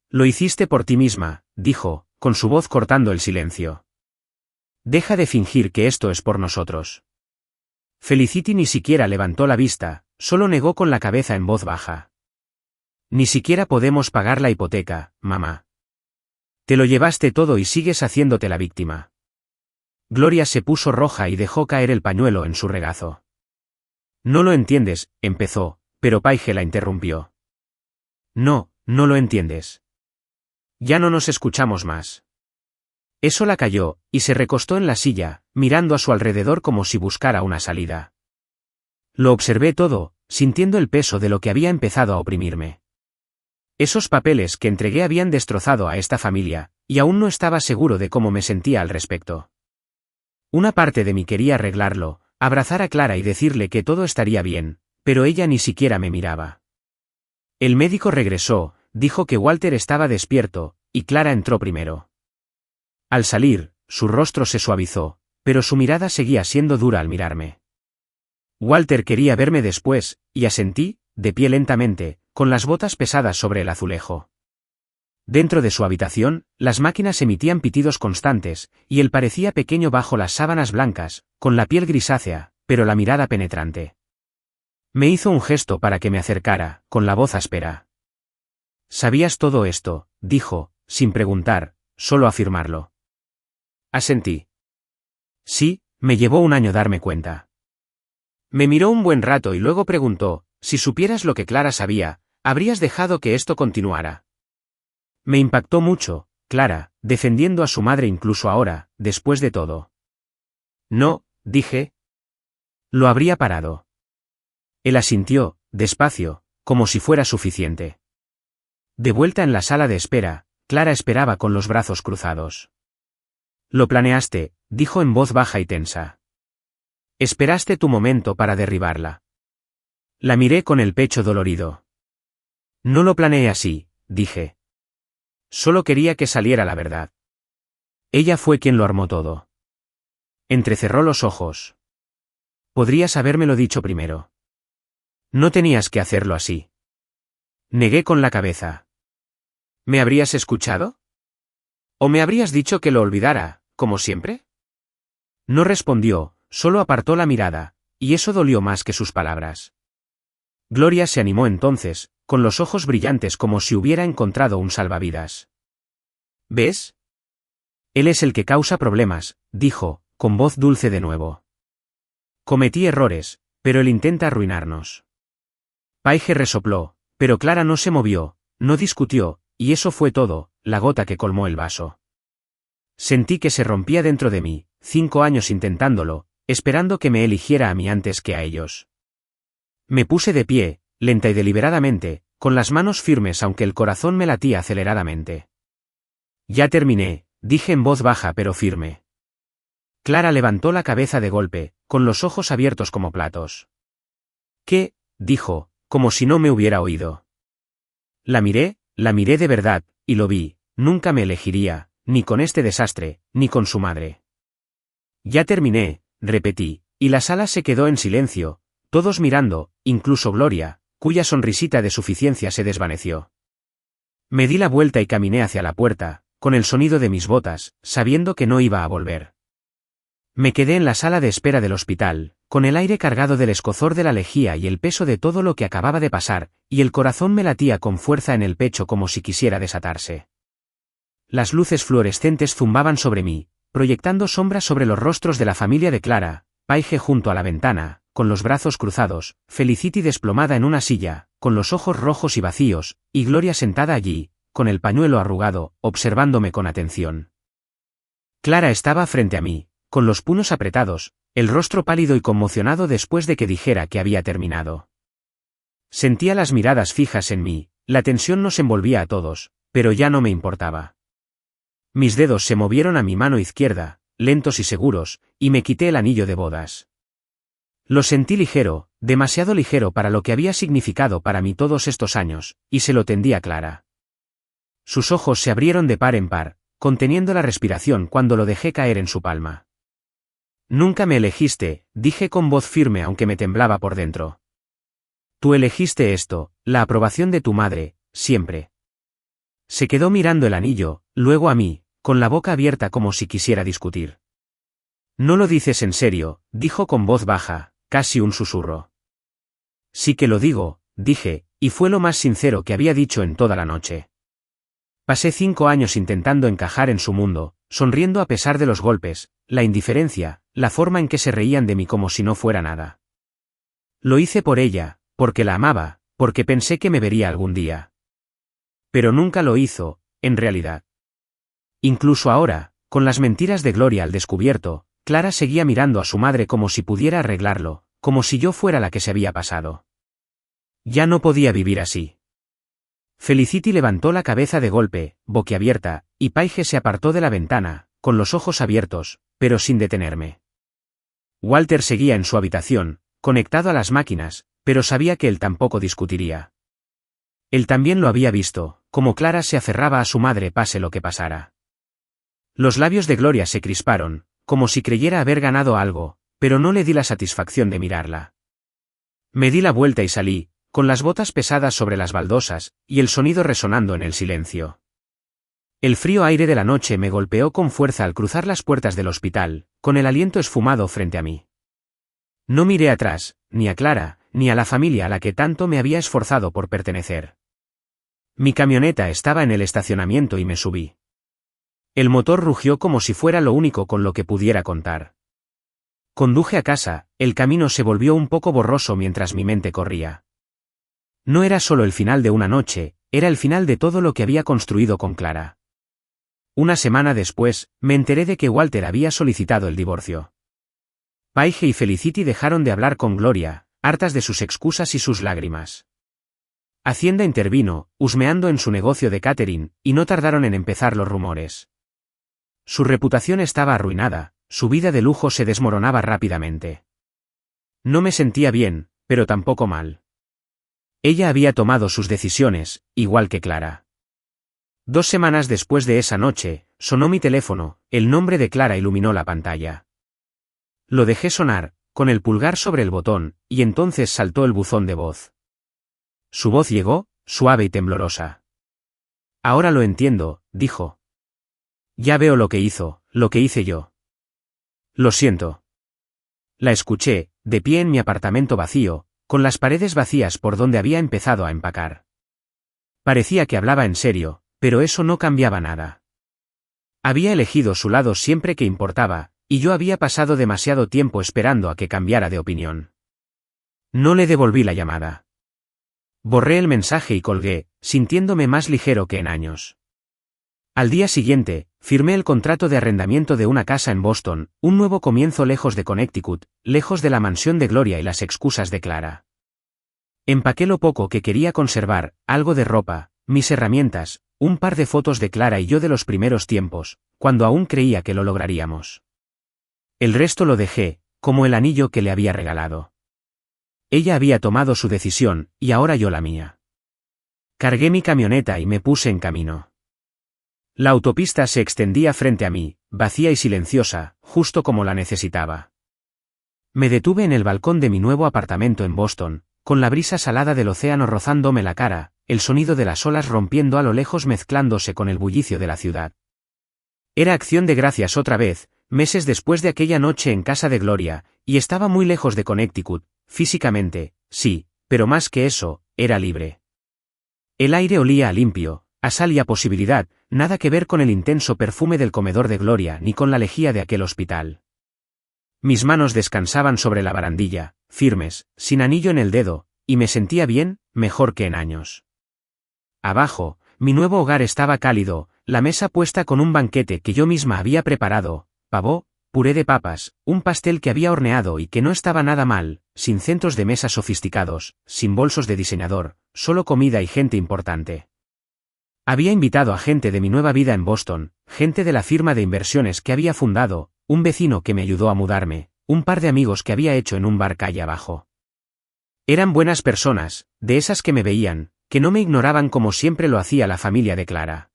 Lo hiciste por ti misma, dijo, con su voz cortando el silencio. Deja de fingir que esto es por nosotros. Felicity ni siquiera levantó la vista, solo negó con la cabeza en voz baja. Ni siquiera podemos pagar la hipoteca, mamá. Te lo llevaste todo y sigues haciéndote la víctima. Gloria se puso roja y dejó caer el pañuelo en su regazo. No lo entiendes, empezó, pero Paige la interrumpió. No, no lo entiendes. Ya no nos escuchamos más. Eso la calló, y se recostó en la silla, mirando a su alrededor como si buscara una salida. Lo observé todo, sintiendo el peso de lo que había empezado a oprimirme. Esos papeles que entregué habían destrozado a esta familia, y aún no estaba seguro de cómo me sentía al respecto. Una parte de mí quería arreglarlo, abrazar a Clara y decirle que todo estaría bien, pero ella ni siquiera me miraba. El médico regresó, dijo que Walter estaba despierto, y Clara entró primero. Al salir, su rostro se suavizó, pero su mirada seguía siendo dura al mirarme. Walter quería verme después, y asentí, de pie lentamente, con las botas pesadas sobre el azulejo. Dentro de su habitación, las máquinas emitían pitidos constantes, y él parecía pequeño bajo las sábanas blancas, con la piel grisácea, pero la mirada penetrante. Me hizo un gesto para que me acercara, con la voz áspera. ¿Sabías todo esto?, dijo, sin preguntar, solo afirmarlo. Asentí. Sí, me llevó un año darme cuenta. Me miró un buen rato y luego preguntó, si supieras lo que Clara sabía, ¿habrías dejado que esto continuara? Me impactó mucho, Clara, defendiendo a su madre incluso ahora, después de todo. No, dije. Lo habría parado. Él asintió, despacio, como si fuera suficiente. De vuelta en la sala de espera, Clara esperaba con los brazos cruzados. Lo planeaste, dijo en voz baja y tensa. Esperaste tu momento para derribarla. La miré con el pecho dolorido. No lo planeé así, dije. Solo quería que saliera la verdad. Ella fue quien lo armó todo. Entrecerró los ojos. Podrías habérmelo dicho primero. No tenías que hacerlo así. Negué con la cabeza. ¿Me habrías escuchado? ¿O me habrías dicho que lo olvidara, como siempre? No respondió, solo apartó la mirada, y eso dolió más que sus palabras. Gloria se animó entonces, con los ojos brillantes como si hubiera encontrado un salvavidas. ¿Ves? Él es el que causa problemas, dijo, con voz dulce de nuevo. Cometí errores, pero él intenta arruinarnos. Paige resopló, pero Clara no se movió, no discutió, y eso fue todo, la gota que colmó el vaso. Sentí que se rompía dentro de mí, 5 años intentándolo, esperando que me eligiera a mí antes que a ellos. Me puse de pie, lenta y deliberadamente, con las manos firmes aunque el corazón me latía aceleradamente. Ya terminé, dije en voz baja pero firme. Clara levantó la cabeza de golpe, con los ojos abiertos como platos. ¿Qué?, dijo, como si no me hubiera oído. La miré de verdad, y lo vi, nunca me elegiría, ni con este desastre, ni con su madre. Ya terminé, repetí, y la sala se quedó en silencio, todos mirando, incluso Gloria, cuya sonrisita de suficiencia se desvaneció. Me di la vuelta y caminé hacia la puerta, con el sonido de mis botas, sabiendo que no iba a volver. Me quedé en la sala de espera del hospital, con el aire cargado del escozor de la lejía y el peso de todo lo que acababa de pasar, y el corazón me latía con fuerza en el pecho como si quisiera desatarse. las luces fluorescentes zumbaban sobre mí, proyectando sombras sobre los rostros de la familia de Clara, Paige junto a la ventana, con los brazos cruzados, Felicity desplomada en una silla, con los ojos rojos y vacíos, y Gloria sentada allí, con el pañuelo arrugado, observándome con atención. Clara estaba frente a mí, con los puños apretados, el rostro pálido y conmocionado después de que dijera que había terminado. Sentía las miradas fijas en mí, la tensión nos envolvía a todos, pero ya no me importaba. Mis dedos se movieron a mi mano izquierda, lentos y seguros, y me quité el anillo de bodas. Lo sentí ligero, demasiado ligero para lo que había significado para mí todos estos años, y se lo tendí a Clara. Sus ojos se abrieron de par en par, conteniendo la respiración cuando lo dejé caer en su palma. Nunca me elegiste, dije con voz firme aunque me temblaba por dentro. Tú elegiste esto, la aprobación de tu madre, siempre. Se quedó mirando el anillo, luego a mí, con la boca abierta como si quisiera discutir. No lo dices en serio, dijo con voz baja, casi un susurro. Sí que lo digo, dije, y fue lo más sincero que había dicho en toda la noche. Pasé 5 años intentando encajar en su mundo, sonriendo a pesar de los golpes, la indiferencia, la forma en que se reían de mí como si no fuera nada. Lo hice por ella, porque la amaba, porque pensé que me vería algún día. Pero nunca lo hizo, en realidad. Incluso ahora, con las mentiras de Gloria al descubierto, Clara seguía mirando a su madre como si pudiera arreglarlo, como si yo fuera la que se había pasado. Ya no podía vivir así. Felicity levantó la cabeza de golpe, boquiabierta, y Paige se apartó de la ventana, con los ojos abiertos, pero sin detenerme. Walter seguía en su habitación, conectado a las máquinas, pero sabía que él tampoco discutiría. Él también lo había visto, como Clara se aferraba a su madre pase lo que pasara. Los labios de Gloria se crisparon, como si creyera haber ganado algo, pero no le di la satisfacción de mirarla. Me di la vuelta y salí, con las botas pesadas sobre las baldosas, y el sonido resonando en el silencio. El frío aire de la noche me golpeó con fuerza al cruzar las puertas del hospital, con el aliento esfumado frente a mí. No miré atrás, ni a Clara, ni a la familia a la que tanto me había esforzado por pertenecer. Mi camioneta estaba en el estacionamiento y me subí. El motor rugió como si fuera lo único con lo que pudiera contar. Conduje a casa, el camino se volvió un poco borroso mientras mi mente corría. No era solo el final de una noche, era el final de todo lo que había construido con Clara. Una semana después, me enteré de que Walter había solicitado el divorcio. Paige y Felicity dejaron de hablar con Gloria, hartas de sus excusas y sus lágrimas. Hacienda intervino, husmeando en su negocio de catering, y no tardaron en empezar los rumores. Su reputación estaba arruinada, su vida de lujo se desmoronaba rápidamente. No me sentía bien, pero tampoco mal. Ella había tomado sus decisiones, igual que Clara. 2 semanas después de esa noche, sonó mi teléfono, el nombre de Clara iluminó la pantalla. Lo dejé sonar, con el pulgar sobre el botón, y entonces saltó el buzón de voz. Su voz llegó, suave y temblorosa. Ahora lo entiendo, dijo. Ya veo lo que hizo, lo que hice yo. Lo siento. La escuché, de pie en mi apartamento vacío, con las paredes vacías por donde había empezado a empacar. Parecía que hablaba en serio, pero eso no cambiaba nada. Había elegido su lado siempre que importaba, y yo había pasado demasiado tiempo esperando a que cambiara de opinión. No le devolví la llamada. Borré el mensaje y colgué, sintiéndome más ligero que en años. Al día siguiente, firmé el contrato de arrendamiento de una casa en Boston, un nuevo comienzo lejos de Connecticut, lejos de la mansión de Gloria y las excusas de Clara. Empaqué lo poco que quería conservar, algo de ropa, mis herramientas, un par de fotos de Clara y yo de los primeros tiempos, cuando aún creía que lo lograríamos. El resto lo dejé, como el anillo que le había regalado. Ella había tomado su decisión, y ahora yo la mía. Cargué mi camioneta y me puse en camino. La autopista se extendía frente a mí, vacía y silenciosa, justo como la necesitaba. Me detuve en el balcón de mi nuevo apartamento en Boston, con la brisa salada del océano rozándome la cara, el sonido de las olas rompiendo a lo lejos mezclándose con el bullicio de la ciudad. Era Acción de Gracias otra vez, meses después de aquella noche en casa de Gloria, y estaba muy lejos de Connecticut, físicamente, sí, pero más que eso, era libre. El aire olía a limpio, a sal y a posibilidad, nada que ver con el intenso perfume del comedor de Gloria ni con la lejía de aquel hospital. Mis manos descansaban sobre la barandilla, firmes, sin anillo en el dedo, y me sentía bien, mejor que en años. Abajo, mi nuevo hogar estaba cálido, la mesa puesta con un banquete que yo misma había preparado, pavó, puré de papas, un pastel que había horneado y que no estaba nada mal, sin centros de mesa sofisticados, sin bolsos de diseñador, solo comida y gente importante. Había invitado a gente de mi nueva vida en Boston, gente de la firma de inversiones que había fundado, un vecino que me ayudó a mudarme, un par de amigos que había hecho en un bar calle abajo. Eran buenas personas, de esas que me veían, que no me ignoraban como siempre lo hacía la familia de Clara.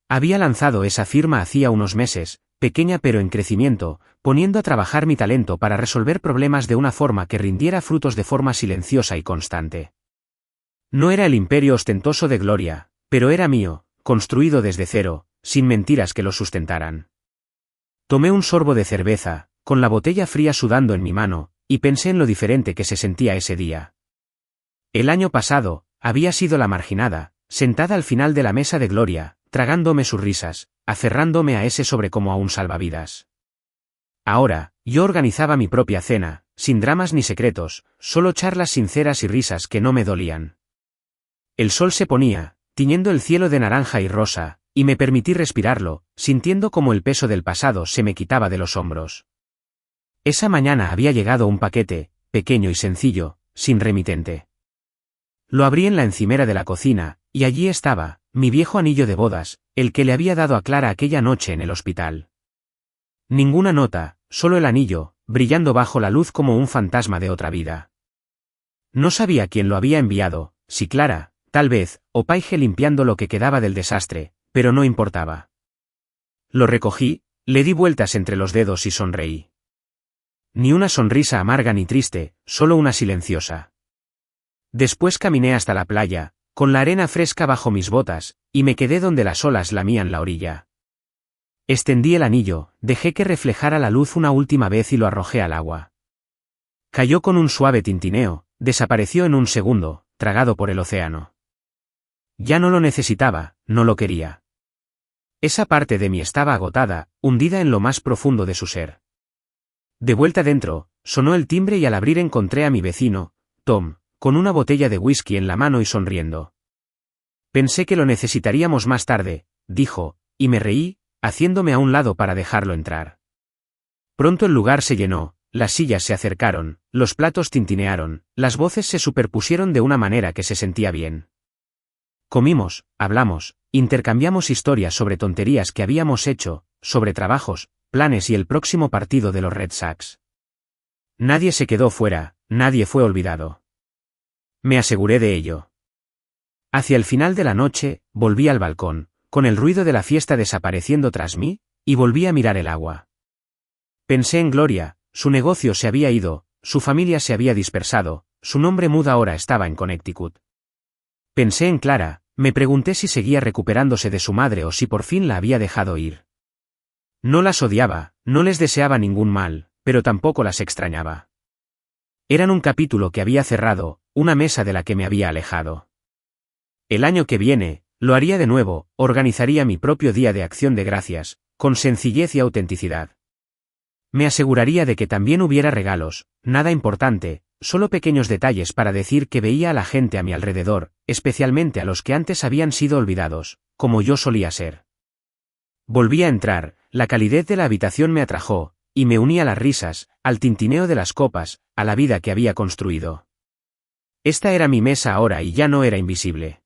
Había lanzado esa firma hacía unos meses, pequeña pero en crecimiento, poniendo a trabajar mi talento para resolver problemas de una forma que rindiera frutos de forma silenciosa y constante. No era el imperio ostentoso de Gloria, pero era mío, construido desde cero, sin mentiras que lo sustentaran. Tomé un sorbo de cerveza, con la botella fría sudando en mi mano, y pensé en lo diferente que se sentía ese día. El año pasado, había sido la marginada, sentada al final de la mesa de Gloria, tragándome sus risas, aferrándome a ese sobre como a un salvavidas. Ahora, yo organizaba mi propia cena, sin dramas ni secretos, solo charlas sinceras y risas que no me dolían. El sol se ponía, tiñendo el cielo de naranja y rosa, y me permití respirarlo, sintiendo como el peso del pasado se me quitaba de los hombros. Esa mañana había llegado un paquete, pequeño y sencillo, sin remitente. Lo abrí en la encimera de la cocina, y allí estaba, mi viejo anillo de bodas, el que le había dado a Clara aquella noche en el hospital. Ninguna nota, solo el anillo, brillando bajo la luz como un fantasma de otra vida. No sabía quién lo había enviado, si Clara, tal vez, o Paige limpiando lo que quedaba del desastre, pero no importaba. Lo recogí, le di vueltas entre los dedos y sonreí. Ni una sonrisa amarga ni triste, solo una silenciosa. Después caminé hasta la playa, con la arena fresca bajo mis botas, y me quedé donde las olas lamían la orilla. Extendí el anillo, dejé que reflejara la luz una última vez y lo arrojé al agua. Cayó con un suave tintineo, desapareció en un segundo, tragado por el océano. Ya no lo necesitaba, no lo quería. Esa parte de mí estaba agotada, hundida en lo más profundo de su ser. De vuelta dentro, sonó el timbre y al abrir encontré a mi vecino, Tom, con una botella de whisky en la mano y sonriendo. Pensé que lo necesitaríamos más tarde, dijo, y me reí, haciéndome a un lado para dejarlo entrar. Pronto el lugar se llenó, las sillas se acercaron, los platos tintinearon, las voces se superpusieron de una manera que se sentía bien. Comimos, hablamos, intercambiamos historias sobre tonterías que habíamos hecho, sobre trabajos, planes y el próximo partido de los Red Sox. Nadie se quedó fuera, nadie fue olvidado. Me aseguré de ello. Hacia el final de la noche, volví al balcón, con el ruido de la fiesta desapareciendo tras mí, y volví a mirar el agua. Pensé en Gloria, su negocio se había ido, su familia se había dispersado, su nombre muda ahora estaba en Connecticut. Pensé en Clara, me pregunté si seguía recuperándose de su madre o si por fin la había dejado ir. No las odiaba, no les deseaba ningún mal, pero tampoco las extrañaba. Eran un capítulo que había cerrado, una mesa de la que me había alejado. El año que viene, lo haría de nuevo, organizaría mi propio día de acción de gracias, con sencillez y autenticidad. Me aseguraría de que también hubiera regalos, nada importante, solo pequeños detalles para decir que veía a la gente a mi alrededor, especialmente a los que antes habían sido olvidados, como yo solía ser. Volví a entrar, la calidez de la habitación me atrajo, y me uní a las risas, al tintineo de las copas, a la vida que había construido. Esta era mi mesa ahora y ya no era invisible.